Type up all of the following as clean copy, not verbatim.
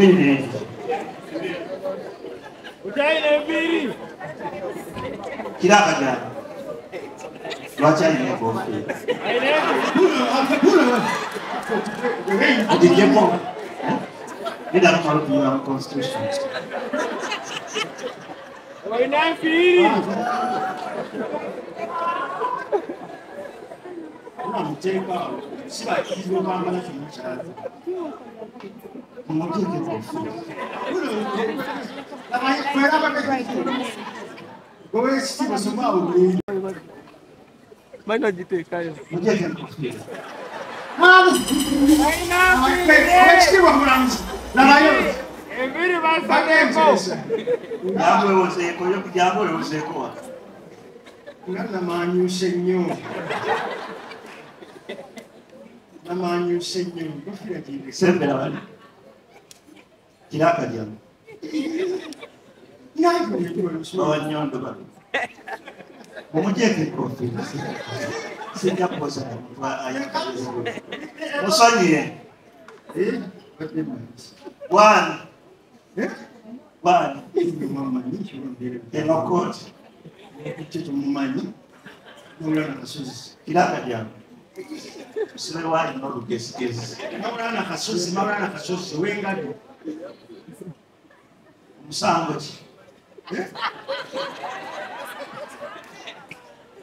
Mimi. Utaile mbili. Kiraka jana. Wacha ni kofi. Adijepo. Nida kama kwa constitution. Waina mbili. Mteka siba kizo kwamba na kimchaza. Mmoja kofi. Wewe si masoma uli. Maana jitekayo. Mmoja kofi. Waina mbili. Na mayo. Mbili basa. Yabwe woseko yo kujabo woseko. Ngana manyushe nnyo. Namanyushe nnyo. Kofira kiri. Sembera bali. Kiraka jana. Nako ndio Wanyondo bali. Mmoja kofi. Sija posa kwa aya. Musanye. One. One. Mama ni mbele. Enokoti. Kitu mmanyi. Maulana Kasozi. Kiraka jana. Sile wali no gesi. Maulana Kasozi wengadi. Musango ki.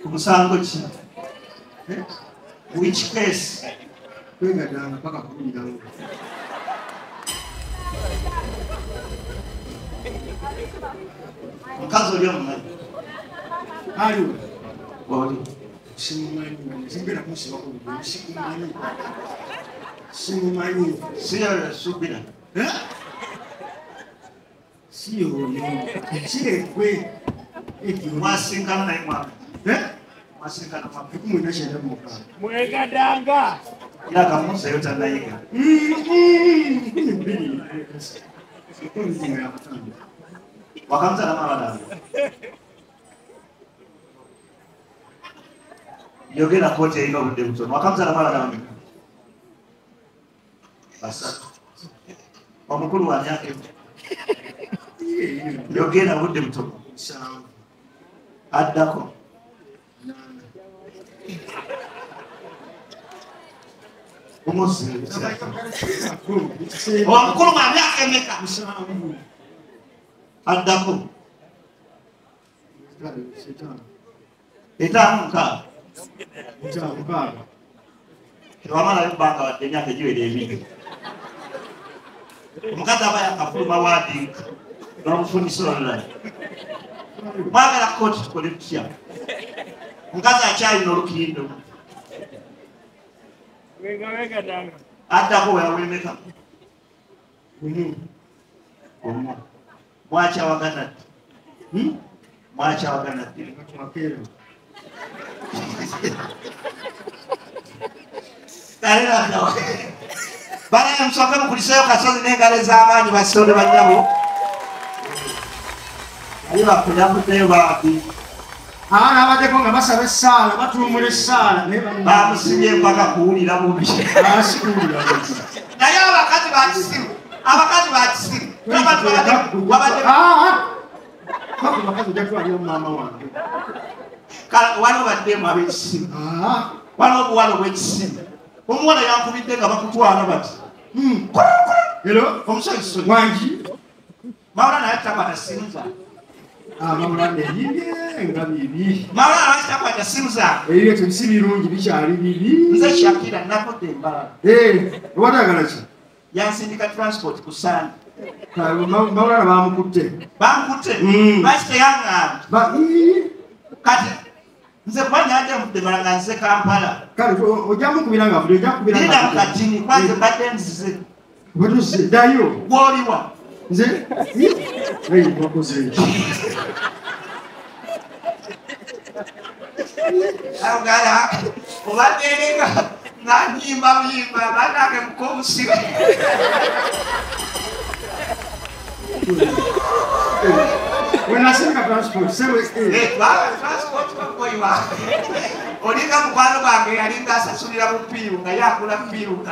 Musango ki. Which case? Wengada mpaka kuja huko. Mkazo leo mnani. Hayo. Wali. Simumani. Simbira kusi wako. Simumani. Sio subira. Sio sile kwe. Masingana na imwa. Masingana na mwa. Kumuna shenda muka. Mweka danga. Ila kama sio tanaika. Wakamza na mara yogera kote ino bude mtono wakamza na mara nami basa wamukuru wa yake yogera bude mtono adako umusi wamukuru wa yake meka adako etamuka Wamala mbanga wa Kenya kejiwe levingi. Mukata baya kafuma wadi. Namufuni sura. Mwaga la koti tukolipia. Mukata achai no lukindo. Weka danga. Hata kwa wemeka. Mwacha wagana. Mwacha wagana. Makero. Karera ndawa. Bana ya msoka mukulisayo Kasozi n'engale z'amaanyi basonde banyabo. Ayo akunyako teyo babi. Abaana abadeko nga basaba essaala batuumula essaala naye bamusinye mpaka kuwulira bubi. Basikulira. Naye abakazi bakisiru. Abakazi bakisiru. Kaka bakazi jatwalira mama wange. Kala wano baddemu ab'ekisiru. Wano obuwala obw'ekisiru. Omuwala yankubidde nga bakutwala bati. Hello? Omusajja Wangi? Maulana yatakwata simu zange. Maulana yinge nga bibi. Maulana yatakwata simu zange. Ebyo tebisi birungi bikyali bibi. Nze Shakira nakodde embala. Owatagala ki? Yansindika transport ku Sande. Maulana bamukutte. Bamukutte? Lwaki teyaŋŋambye? Kati nze kuba nyadde mudde nga nze Kampala. Kale ojja mukubira nga ojja kubira nga. Nina mukatini kwanze mbadde nzize. Batuze ddayo. Gw'oliwa? Nze? Wakoze ki? Agala obadde nga nyimba banange mukobusibe. Wenasema transport. Sewe. Transport kwa iwa. Olinga mukwano gwange yalinga asasulira mupiru nga yakula piru.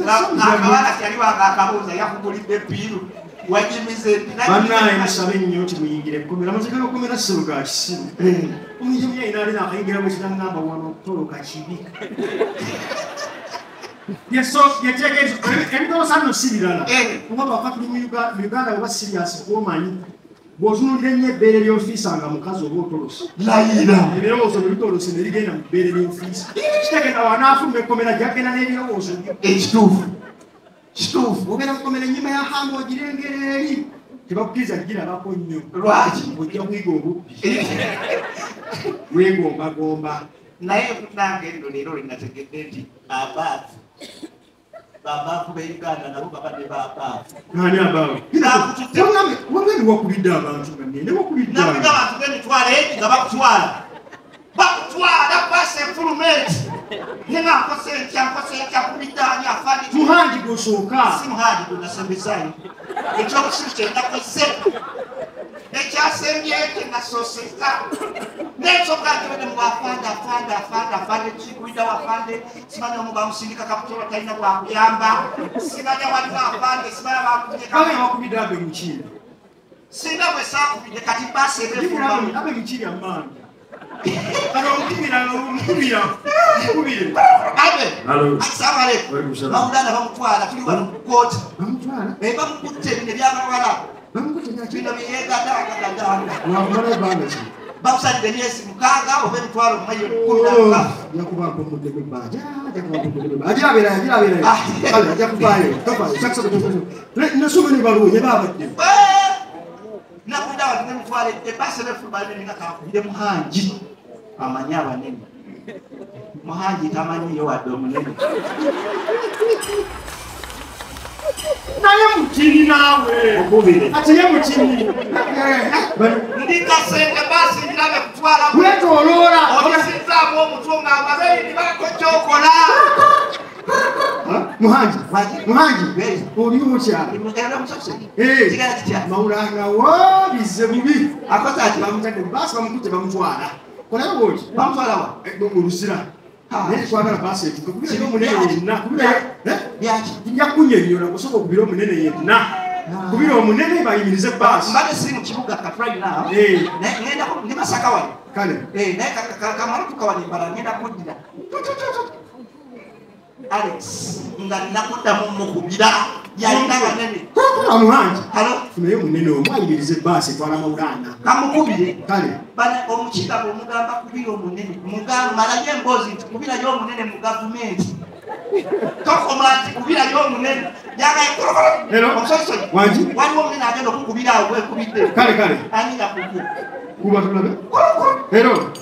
Akabala kyaliwa akabuuza yakugulidde piru. Wajimize banaye musabe nnyo nti muyingire Komera amaze Komera sebuga kisimu. Omujja ina alina akayingira bwe kitangamba wano okutoloka kibi. Yeso yetegezo ebito sano sibirana. Kuba bakati mu Uganda oba serious womanyi. Bozunulira nnyo ebbeere ly'ofiisa nga mukazi oba otolosi. Layira. Ebirowoozo ebitolosi ne ligenda mu bbeere ly'ofiisa. Kitegeka wanaafumba Komera gyagenda n'ebirowoozo ekituufu. Kituufu. Ogenda Komera ennyuma ya hanga ogirengera eri. Tebakukiriza girabako nnyo. Lwaki? Ojja kuyiga obubbi. Weegombagomba. Naye kunange eno leero linategedde nti abaavu. Babaavu b'Uganda nabo babadde babaavu. Ani abaavu? Wamwe wakubidde abantu nga nene wakubidde abantu. Nakuga abantu b'emitwalo egi nga bakutwala. Bakutwala basse enfulumenti. Nenga nkose enkya kubidde ani afaani. Muhangi gw'osooka. Si muhangi gwe nasembezaayo. Ekyokusiru kye nakoze. Ekyasembyeyo kye nasoosezza. N'ensonga nti mu afande kikubidde wafande simanyi omu bamusindika kaputolo talina bwakuyamba. Simanya waliwo afande simanya bakubidde. Kale wakubidde abe mukiiri. Singa bwe saakubidde kati baasi ebefuluma. Abe mukiiri amaanyi. Kale omukubira. Abe. Assalamu alaikum. Maulana bamutwala tuli wano ku kkooti. Bamutwala? Bamukutte bino ebyabawala. Bamukutte nyaki? Bino byeyegadaagadaganda. Wakumala ebbanga ki? Bamusalidde emyezi mukaaga oba emitwalo mu mayiro 10. Yakubaako omudde gw'ebbanja. Ajja abeera. Kale ajja kuvaayo. Tofaayo. Nasoma ne baluwo baabadde. Nakuda abantu n'emitwalo ebbaasi ebefuluma nga kakubire muhangi. Amanyi abanene. Muhangi tamanyiyo wadde omunene. Naye mutini naawe. Okubire. Ate ye mutini. Ndikasenge basi ndirabe kutwala. Wetoloola. Olisinzaamu omutwe ng'ababeeyi nibako ky'okola. Muhangi. Oli otya? Maulana wo bizze bubi. Akoze ati bamutadde baasi bamukutte bamutwala. Kolayo bwoti. Bamutwala wa? Olusira. Naye twagala baasi etuka. Kubira omunene yenna. Byaki? Njja kunyonnyola kusobola okubira omunene yenna. Kubira omunene bayimirize baasi. Mbadde siri mu kibuga katwali naawo. Ngenda ndi Masaka wali. Kale. Naye kamala tukawali mbala ngenda kuddira. Alex, nga nakuddamu mukubira yalina banene. Muhangi. Halo? Naye omunene omwayimirize baasi twala Maulana. Kamukubire. Kale. Bana omukiika bw'omugamba kubira omunene. Malayo emboozi nti kubirayo omunene mu gavumenti. Tokoma nti kubirayo omunene. Yagaye korokoro. Omusosonyi. Wangi? Waliwo omunene agenda okukubira awo bwekubidde. Kale. Ani yakuku. Kuba tulabe. Korokoro. Hero.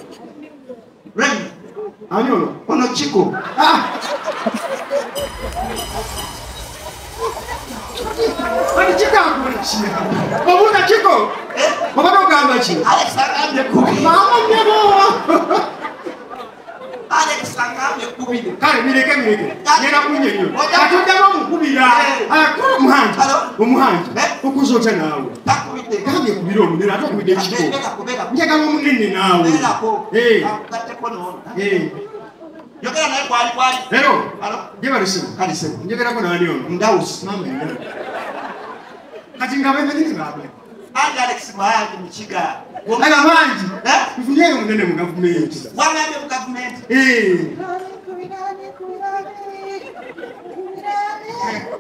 Reigne. Ani ono? Ono Kiko. Ani kigambo ki? Obuna Kiko? Obana ogamba ki? Alex agambye kubira. Mama nyabo. Alex agambye kubira. Kale mireke. Ngenda kunyonyo. Atuddamu omukubira. Akora omuhangi. Omuhangi. Okuzota naawe. Takubidde. Gambye kubira omunene ate okubidde Kiko. Njagala omunene naawe. Gatteko n'ono. Yogera naye kwali. Lero. Jebalisimu. Njogerako naani ono? Ndawusi. Kati nga bemenye ngaabe. Andi Alex Mwayangi mu kiga. Aga mangi. Tufunyeyo omunene mu gavumenti. Wangambye mu gavumenti.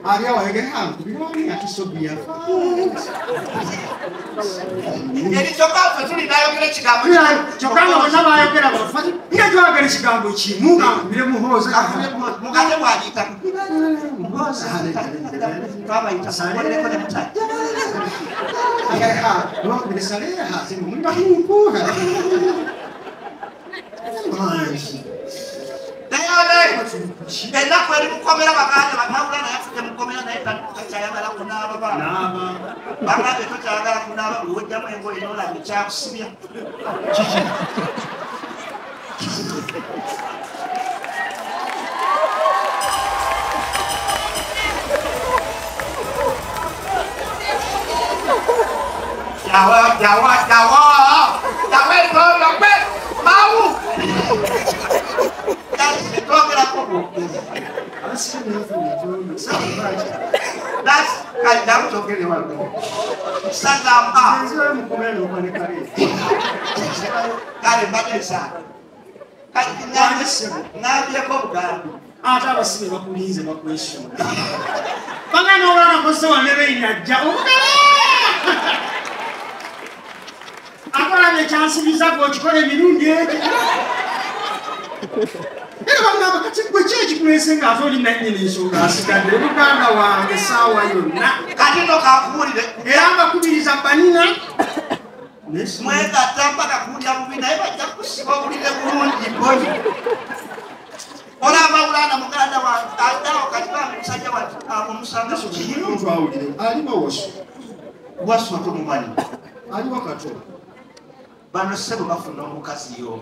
Ali awayogera hantu birwani atisobya. Eri kyokka ffe tuli nayogera ekigambo kyokka nga bonna bayogera bafati nga twagala ekigambo kimu bire muhooza mugate bwagiyita twabayita salereko ne mutati bire saleya hasi mulibahinkuha ennaku eri mukomera baganda Maulana yafudde mukomera naye takyayagala kunaaba baana bagambye tokyayagala kunaaba bwewojjamu engoye nolaba ekyakusibya Bano sebo bafuna omukazi yo.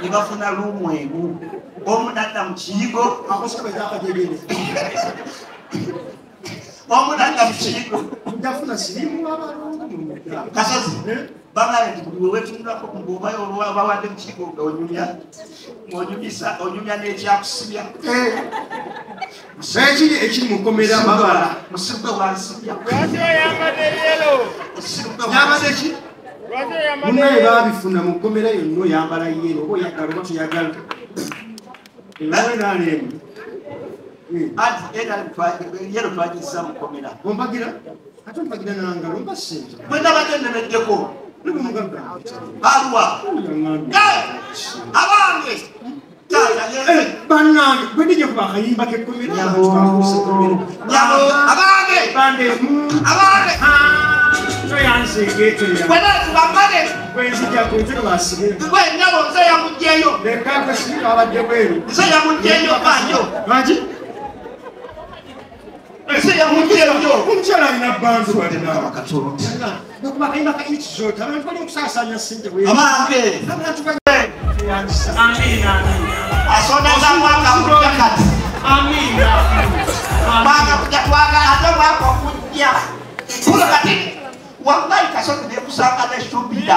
Ni bafuna lumwegu. Omudada mukiyigo akosaba zakajegere omudada mukiyigo ndafuna sirimu abalungu kasozi bangale ndi wetunula ko ngobayo bawande mukiyigo onyumya onyumya n'ekyakusibya ekiri mukomera babala musibwe wansibya yambadde ki munaye babifuna mukomera yonna oyambala yero oba oyagala oba toyagala ebawe nalemu ati yero twagisa mukomera ombagira ate ompagira nangalo mba sente mwenda bagendemeddeko nibumugaga alwa abange bannange bwendijja kuba akayimba kekkomera abange toyansegeetoya bamale bwenzijja kwetero basire bwenyabo nze yamugjeyo lekakwe sirika abadde bweru nze yamugjeyo banjo lwaki nze yamugjeyo omukyala alina bandu balinaokuba akayimba kaikizota abantu bali okusasanya sente abange asondaza mwaka kujja kati mwaka kujja twagala ate mwaka okujja kulo kati wallahi kasozi nekusanga nesubira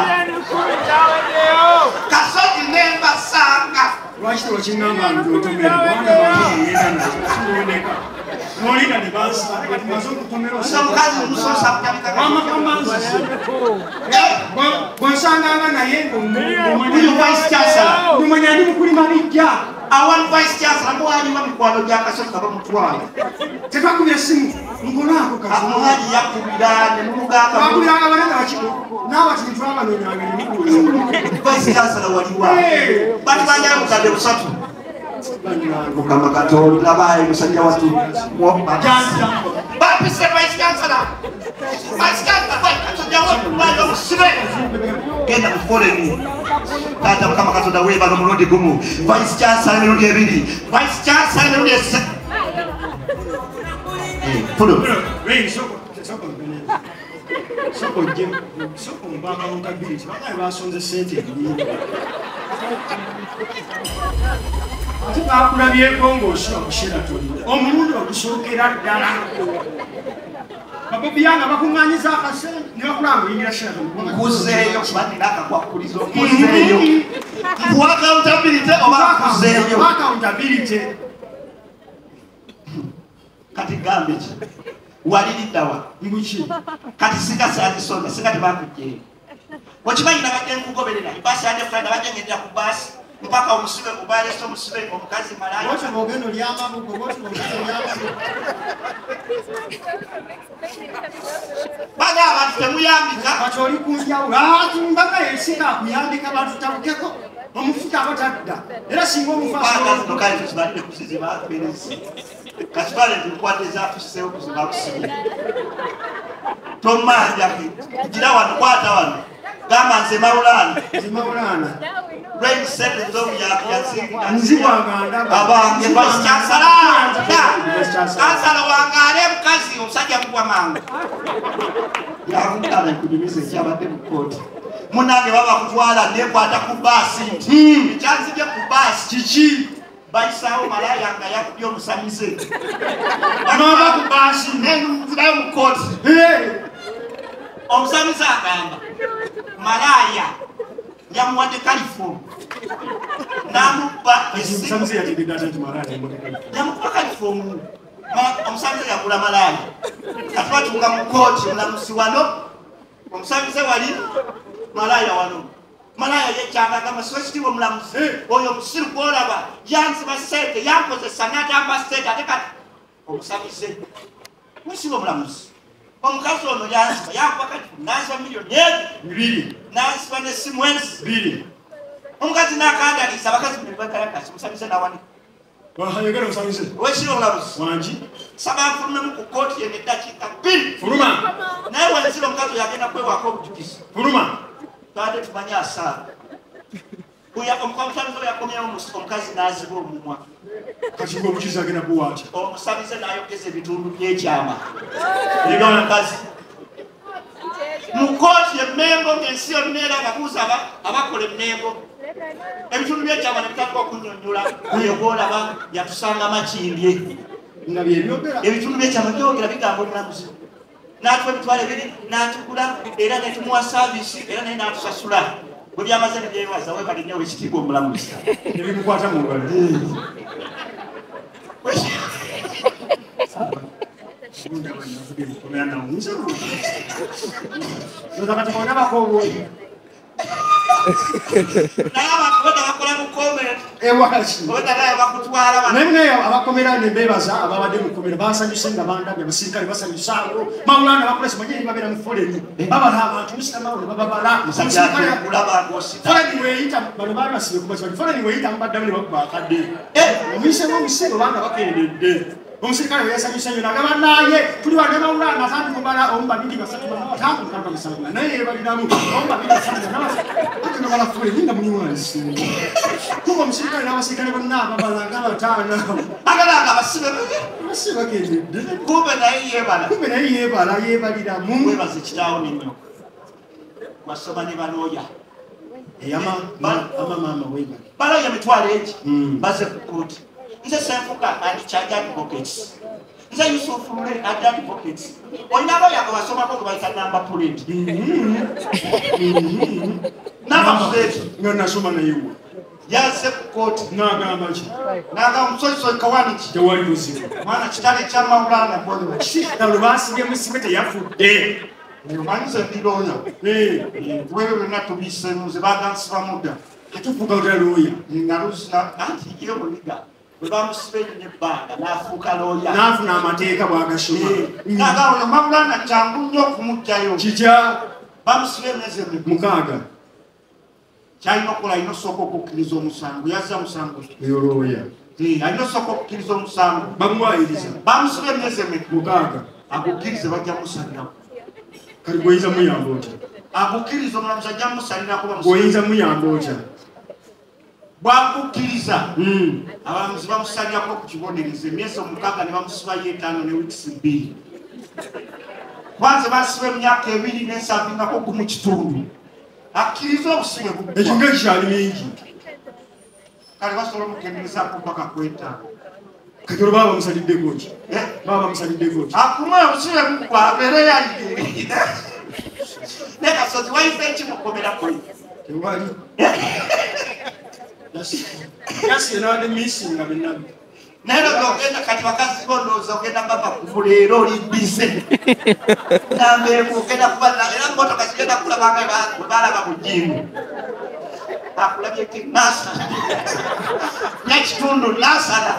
kasozi nembasanga lwaki tewakingamba ndotomera wana bayeyenanaoneka nolina nebansa kati maze okutomera omukazi musosa bwensanganga naye ngomanya ndi mukulima bijja awali vice chancellor muwaliwa mikwano gya kasozi kaba mutwala tetwakubira simu ngolaako amuhaji yakubira nemumugambawakubiranga bananga bakiko n'abatintu abanonyanga vice chancellor waliwa bati banjala mukadde busatu mukama katonda baye musajja watu bapise vice chancellor genda mukoleni tata mukama katonda webano mulundi gumu vice chancellor mirundi ebiri vice chancellor mirundi esatu soko ojje soko mubakawunta bbiri bagaye basonze sente enyingi ate bakulabyeko ng'osula ku Sheraton omulundi ogusookera ddala babobiyanga bakuŋŋanyiza akasente ne bakulanga oyingira Sheraton kuzeeyo kubanira akakwakulizo kuzeeyo mpuwa accountability oba kuzeeyo accountability kati gambe ki waliridawa mbuki kati singasazisonda singati bakujjeyo wakimanyi nabadde nkugoberera ibasi yande fulani nabadde ngendera ku basi mpaka omusibe mubaleso omusibe omukazi malaya ogendo lyamabugo baga abantu temuyambika kati oli kunjawulo mbaga yesinga akuyambika bantu tabukeko omufuta abatadda era singa omufakale tukibalire kusiziba berezi katubale tukwate zatusisewo kuziba kusibi tomanja kugira wano kwata wano gamba nze Maulana Reigne abange vice chancellor kansala wangale mukazi omusajja mugwa mangu yakutala kudumiza ekyabadde mu kooti munange baba kutwala nekwata ku basi ekyanzibye ku basi kiki bayisawo malaya nga yakubye omusamize anova ku basi nenzibayo mu kooti omusamiza agamba malaya yamuwadde kalifomu namubba yamukuba kalifomu omusamiza yagula malaya atwatunga mu kooti mulamusi wano omusamiza wali malaya wano malaya yekyanga agamba siwekitiibwa omulamuzi oyo omusiru gwolaba yanziba sente yankozesa n'atamba sente ate kati omusamize musiba omulamuzi omukazi ono yanziba yakuba kati nanziba miliyoni ebiri nanziba n'essimu ensi omukazi n'akandaliisa abakazi bakalakasi omusamize nawanika wekiri omulamuzi saba nfulumemu ku kooti yene eddakiika 2 naye wenzira omukazi oyo agenda kwewako obujulizi twade tumanye asaala omusamize yakomyewo omukazi n'aziba omumwa omusamize n'ayogeza ebitundu by'ekyama omukazi mu kooti emmengo ng'ensi yonna era ababuuza abakola emmengo ebitundu by'ekyama nebitandika okunyonyola oyo gwolaba yatusanga makimbye ebitundu by'ekyama byogera bigamba omulamuzi n'atuwa emitwalo ebiri n'atukula era netumuwa saavisi era naye n'atusasula bwe byamaze ne byebaza webale nnyo wekitiibwa omulamuzi nebimukwata mu ngalo abakomera nebebaza ababadde mukomera basanyuse nga bandabye abasirikale basanyusawo Maulana bakolesa manyeri babeera mu foleni babala abantu musitamawole bababala foleni weyita bano baali basibe kubasiba foleni weyita mubaddamu ne bakuba akadde omuyisewo omusibe obanga bakendedde omusirikale weyasanyusa nnyo nagamba naye tuli wane Maulana kandi kubala omu babiri basatu batatu kamba musabula naye yebaliramu omu babiri basatu ate bala foleni nga muli wansi kuba omusirikale n'abasirikale bonna ababalanga bataana agalanga abasibe bagendedde kumbe naye yeebala yeebaliramu webaze kitaawo nnyo wasoma ne banooya amamaama webale balooya mitwalo egi baze ku kooti nze senfuka andikyali advocates nze yusufu mule adi advocates olina abooya nga basomako ge bayita namba puleti namba puleti nga nasoma nayewa yaze ku kooti nagamba ki nagamba musolisoli kawaniki tewali buzibu mwana kitale kya Maulana nalo basibye musibe teyafudde omanyize ndilooya webyo byonna tubisemuze bagansiba mudda atufuuka otya looya naluzina anti ye buliga bwe bamusiba enyo nebbanga n'afuuka looya n'afuna amateeka bwagasoma nagamba oyo Maulana kyangu nnyo okumugjayo kikya bamusiba emyezi 6 kyalina okukola alina osooka okukkiriza omusango yazza musango eyo looya alina osooka okukkiriza omusango bamuwayiriza bamusiba emyezi 6 agukkirize bajja musalirako kali gwoyinza muyamba otya agukkiriza omulamuzi ajja musalirako gwoyinza muyamba otya bwagukkiriza abalamuzi bamusalirako ku kibonerezo emyezi 6 ne bamusibayo 5 ne wiikisi 2 kwanza basiba emyaka 2 n'ensambingako gumu kitundu akkiriza obusibe ekyo ngaekikyali mingi kale basobola omukenderezaako mpaka kwetaano kati olwo baba bamusaliddeko ki baba bamusaliddeko ki akuma obusibe bugwa abeere yalire ne kasozi wayife ekimukomerakoyo tewali yasiye nabadde misinga bennabi naye ogenda kati bakazi bonooza ogenda baba kuvula era oli bize nambeeku ogenda kubana era motoka zigenda kulabanga balaba mujingu akulabyeko nasala nekitundu nasala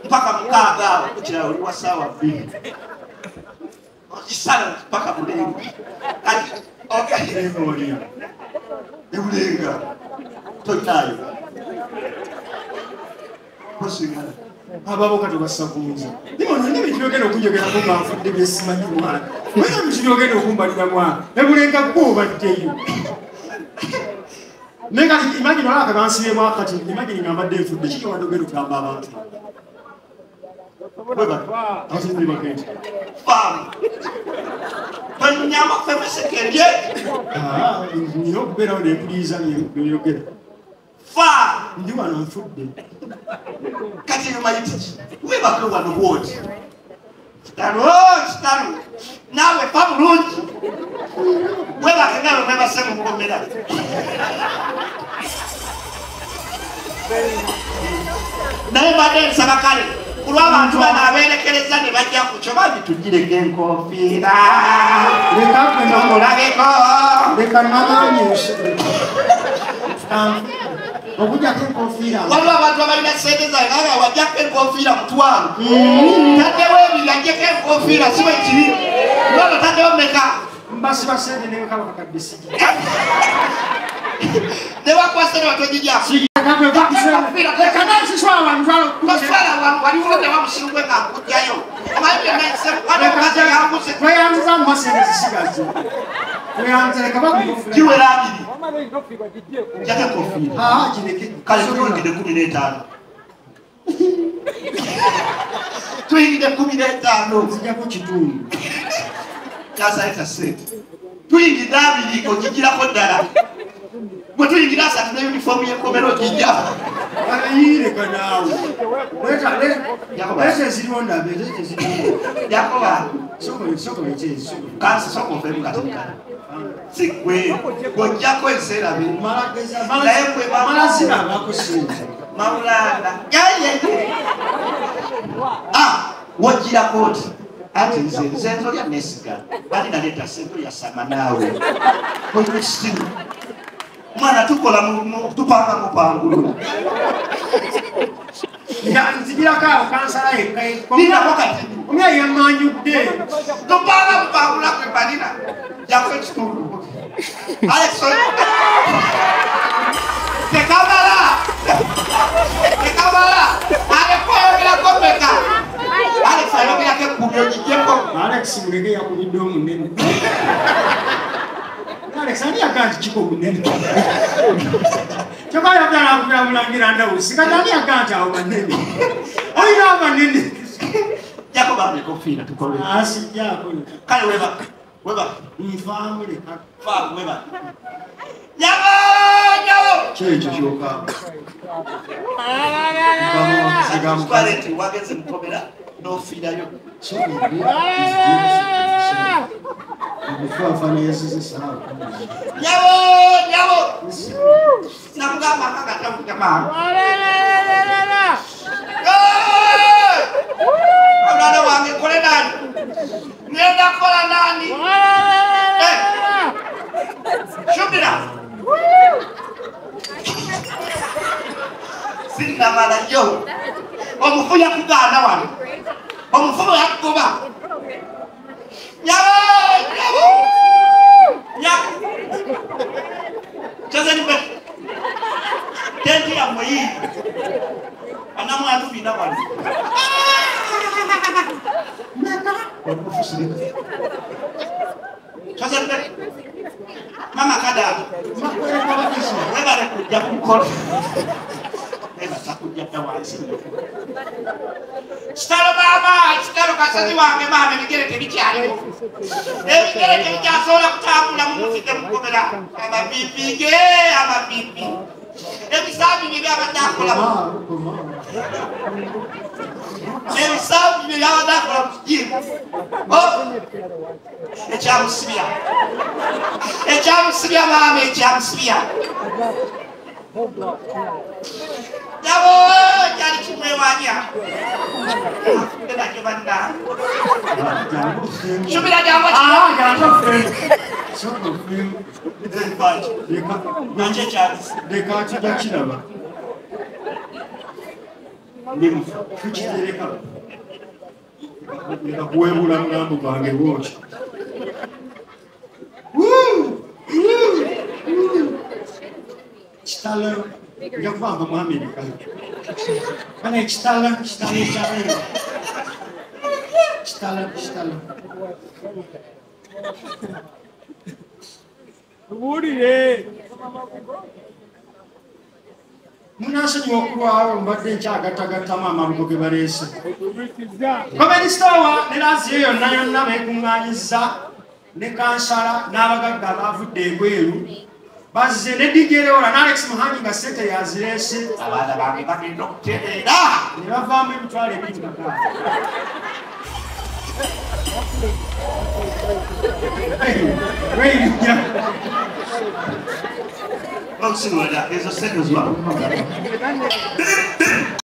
mpaka 6 awo kukira oli wa saawa 2 okisala mpaka mulengo kati ebulenga toyinayo osingana ababo kati basakunza nibona bintu byogenda okunjogerako nga nfudde byesimanyi mwana wena bintu byogenda okumbalira mwana ebulenga gwobaddeyo naye kati imagine olaka bansibye kati imagine nga mbadde nfudde kiki wadde ogenda okugamba abantu asinibagenti banyama femesekerye nina okubeerawo nempuliriza neyogera fa ndi wano nfudde kati yumayitiki webake wano bwoti Kitalo. Nawe pamulungi. Weba kengalo weba semu Komera. Naye badde nsabakale. Kulwa abantu bana aberekereza ne bajja ku kyo babitugireko enkofiira. Leka namanyeshe. Okujjako enkofiira. Waliwo abantu abalina sente zaabwe nga wajjako enkofiira mutwalo. Taddewo ebiri ajjeko enkofiira si bwe kiri. Lwano taddewo meka. Mbasiba sente ne wekaba kakadde sigi. Ne bakwasa ne batojijjako. What do you get us at the uniform? You come out of what Kyakoze? Ati zenzo ya Nesiga, bali na leta sento ya Samanawe. Kwa simu. Mwana tukola tupanga mupangulu. Nzibira ka kansala yekai. Nina wakati. Omya yamanyudde. Tupanga mupangulu kwa banina. Yakwe chituru. Alex. Tekamala. Alekoyogera Komera. Alex ayogera ke kubyojijepo. Alex mulege yakubidde omunene. Alex ani akanti kiko munene. Kyokka yagala akubira mulangira ndawusi. Kati ani akanti awo manene. Oyina amanene. Jako bambe kofiira tukole. Jako. Kale weba. Nfaamu leka. Faamu weba. Nyabo. Kyekyo kyokka. Twaleti wageze mu Komera n'ofiirayo. Nyabo. Namugamba akagatavuga maama. Omwana wange kole nani? Ngenda kola nani? Shubira. Sinna malayo. Omufu yakugaana wano. Omufu yakugoba. Nyabo. Chazeni be. Tenti ya mweyi. Anamu atu bina wano. Chazeni be. Mama kada. Webale kujja kumukolo. Stalo mama, stalo kasazi wange mama bigere tebikyaliwo. Ebigere tebikyasobola kutambula mu mufite mu Komera. Amabibi. Ebisabi bye byabadde akolamu. Ebisabi bye byabadde akola mu kijiiko. Ekyamusibya mama, ekyamusibya. Nyabo, jari kimwewanya. Kena kebanda. Shubira jambo Nanje chance. Leka kijja kiraba. Ndimu. Tukitereka. Leka kuwebula mulambo gwange bwotyo. Kitala nja kuvanga mu Amerika. Kana kitala. Buulire. Munasonyiwa okulwawo mbadde nkyagattagattamu amalugo ge baleese. Komisitowa ne Laziyo yonna beekuŋŋaanyizza ne kansala n'abagagga abaavudde ebweru. Bazze ne DJ Leola n'Alex Muhanyi nga ssente yazireese. Abaana bange bagenda okutereera. Ne bavaamu emitwalo 25. Ezo sente zwa.